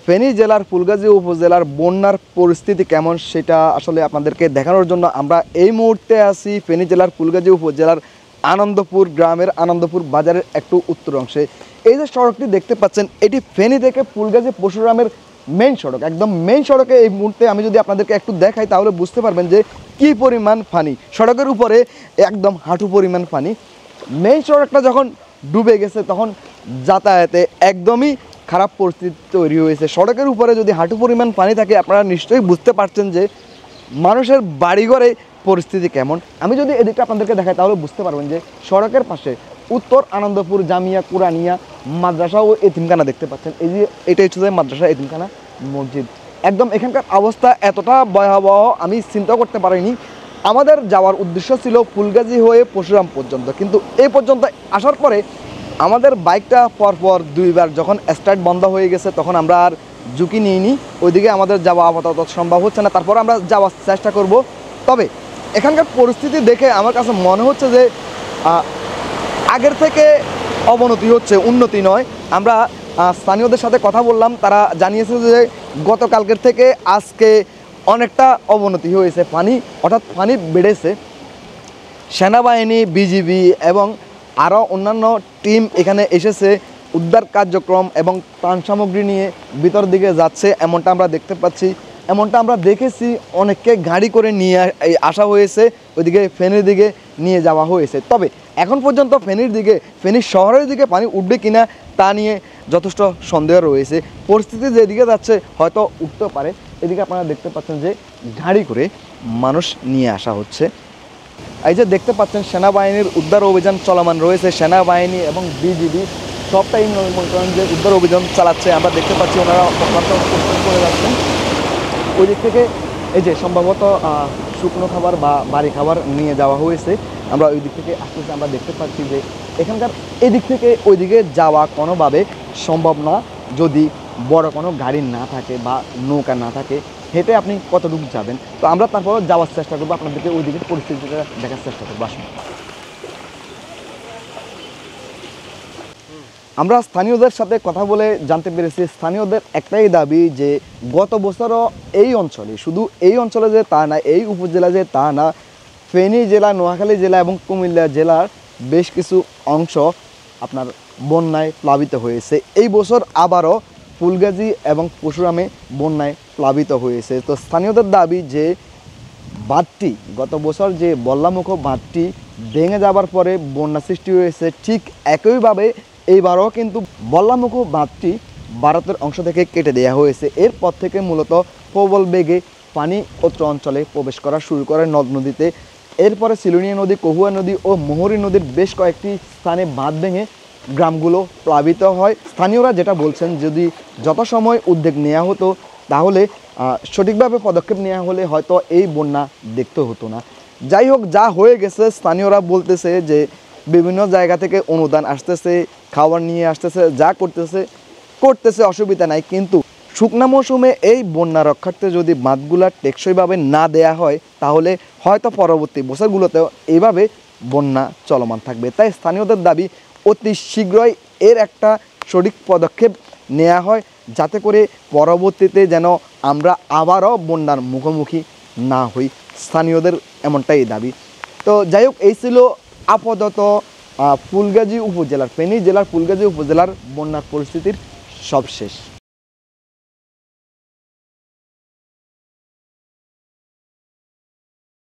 ফেনী জেলার ফুলগাজী উপজেলার বন্যার পরিস্থিতি কেমন সেটা আসলে আপনাদেরকে দেখানোর জন্য আমরা এই মুহূর্তে আছি ফেনী জেলার ফুলগাজী উপজেলার আনন্দপুর গ্রামের আনন্দপুর বাজারের একটু উত্তর অংশে। এই যে সড়কটি দেখতে পাচ্ছেন এটি ফেনী থেকে ফুলগাজী পরশুরামের মেইন সড়ক, একদম মেইন সড়কে। এই মুহূর্তে আমি যদি আপনাদেরকে একটু দেখাই তাহলে বুঝতে পারবেন যে কী পরিমাণ পানি, সড়কের উপরে একদম হাঁটু পরিমাণ পানি। মেইন সড়কটা যখন ডুবে গেছে তখন যাতায়াতে একদমই খারাপ পরিস্থিতি তৈরি হয়েছে। সড়কের উপরে যদি হাঁটু পরিমাণ পানি থাকে আপনারা নিশ্চয়ই বুঝতে পারছেন যে মানুষের বাড়িঘরে পরিস্থিতি কেমন। আমি যদি এদিকটা আপনাদেরকে দেখাই তাহলে বুঝতে পারবেন যে সড়কের পাশে উত্তর আনন্দপুর জামিয়া কুরানিয়া মাদ্রাসা ও এতিমখানা দেখতে পাচ্ছেন। এই যে এটাই হচ্ছে যে মাদ্রাসা এতিমখানা মসজিদ। একদম এখানকার অবস্থা এতটা ভয়াবহ আমি চিন্তা করতে পারিনি। আমাদের যাওয়ার উদ্দেশ্য ছিল ফুলগাজী হয়ে পরশুরাম পর্যন্ত, কিন্তু এই পর্যন্ত আসার পরে আমাদের বাইকটা পরপর দুইবার যখন স্টার্ট বন্ধ হয়ে গেছে তখন আমরা আর ঝুঁকি নিইনি, ওইদিকে আমাদের যাওয়া আপাতত সম্ভব হচ্ছে না। তারপর আমরা যাওয়ার চেষ্টা করব। তবে এখানকার পরিস্থিতি দেখে আমার কাছে মনে হচ্ছে যে আগের থেকে অবনতি হচ্ছে, উন্নতি নয়। আমরা স্থানীয়দের সাথে কথা বললাম, তারা জানিয়েছে যে গতকালকের থেকে আজকে অনেকটা অবনতি হয়েছে, পানি অর্থাৎ পানি বেড়েছে। সেনাবাহিনী, বিজিবি এবং আরও অন্যান্য টিম এখানে এসেছে উদ্ধার কার্যক্রম এবং ত্রাণ সামগ্রী নিয়ে ভিতর দিকে যাচ্ছে, এমনটা আমরা দেখতে পাচ্ছি। এমনটা আমরা দেখেছি, অনেককে গাড়ি করে নিয়ে আসা হয়েছে, ওইদিকে ফেনীর দিকে নিয়ে যাওয়া হয়েছে। তবে এখন পর্যন্ত ফেনীর শহরের দিকে পানি উঠবে কিনা তা নিয়ে যথেষ্ট সন্দেহ রয়েছে। পরিস্থিতি যেদিকে যাচ্ছে হয়তো উঠতে পারে। এদিকে আপনারা দেখতে পাচ্ছেন যে গাড়ি করে মানুষ নিয়ে আসা হচ্ছে। এই যে দেখতে পাচ্ছেন সেনাবাহিনীর উদ্ধার অভিযান চলমান রয়েছে। সেনাবাহিনী এবং বিজিবি সবটাই মনে করেন যে উদ্ধার অভিযান চালাচ্ছে। আমরা দেখতে পাচ্ছি ওনারা করে যাচ্ছেন। ওই দিক থেকে এই যে সম্ভবত শুকনো খাবার বা বাড়ি খাবার নিয়ে যাওয়া হয়েছে। আমরা ওই দিক থেকে আসতেছি, আমরা দেখতে পাচ্ছি যে এখানকার এদিক থেকে ওইদিকে যাওয়া কোনোভাবে সম্ভব না যদি বড় কোনো গাড়ি না থাকে বা নৌকা না থাকে। হেঁটে আপনি কতটুকু যাবেন? তো আমরা তারপর যাওয়ার চেষ্টা করবো, আপনাদেরকে ওই দিকের পরিস্থিতিটা দেখার চেষ্টা করবো। আসুন। আমরা স্থানীয়দের সাথে কথা বলে জানতে পেরেছি স্থানীয়দের একটাই দাবি যে গত বছরও এই অঞ্চলে, শুধু এই অঞ্চলে যে তা না, এই উপজেলা যে তা না, ফেনী জেলা, নোয়াখালী জেলা এবং কুমিল্লা জেলার বেশ কিছু অংশ আপনার বন্যায় প্লাবিত হয়েছে। এই বছর আবারও ফুলগাজী এবং পরশুরামে বন্যায় প্লাবিত হয়েছে। তো স্থানীয়দের দাবি যে বাঁধটি, গত বছর যে বল্লামুখ বাঁধটি ভেঙে যাবার পরে বন্যা সৃষ্টি হয়েছে, ঠিক একইভাবে এইবারও কিন্তু বল্লামুখ বাঁধটি ভারতের অংশ থেকে কেটে দেওয়া হয়েছে। এরপর থেকে মূলত প্রবল বেগে পানি অত্র অঞ্চলে প্রবেশ করা শুরু করে নদ নদীতে। এরপরে সিলুনিয়া নদী, কহুয়া নদী ও মোহরী নদীর বেশ কয়েকটি স্থানে বাঁধ ভেঙে গ্রামগুলো প্লাবিত হয়। স্থানীয়রা যেটা বলছেন, যদি যথাসময় উদ্যোগ নেওয়া হতো তাহলে সঠিকভাবে পদক্ষেপ নেওয়া হলে হয়তো এই বন্যা দেখতে হতো না। যাই হোক, যা হয়ে গেছে, স্থানীয়রা বলতেছে যে বিভিন্ন জায়গা থেকে অনুদান আসতেছে, খাবার নিয়ে আসতেছে, যা করতেছে অসুবিধা নাই। কিন্তু শুকনা মৌসুমে এই বন্যা রক্ষার্থে যদি বাঁধগুলা টেকসইভাবে না দেয়া হয় তাহলে হয়তো পরবর্তী বছরগুলোতেও এইভাবে বন্যা চলমান থাকবে। তাই স্থানীয়দের দাবি অতি শীঘ্রই এর একটা সঠিক পদক্ষেপ নেওয়া হয়, যাতে করে পরবর্তীতে যেন আমরা আবারও বন্যার মুখোমুখি না হই। স্থানীয়দের এমনটাই দাবি। তো যাই হোক, এই ছিল আপাতত ফুলগাজী উপজেলার, ফেনী জেলার ফুলগাজী উপজেলার বন্যার পরিস্থিতির সবশেষ।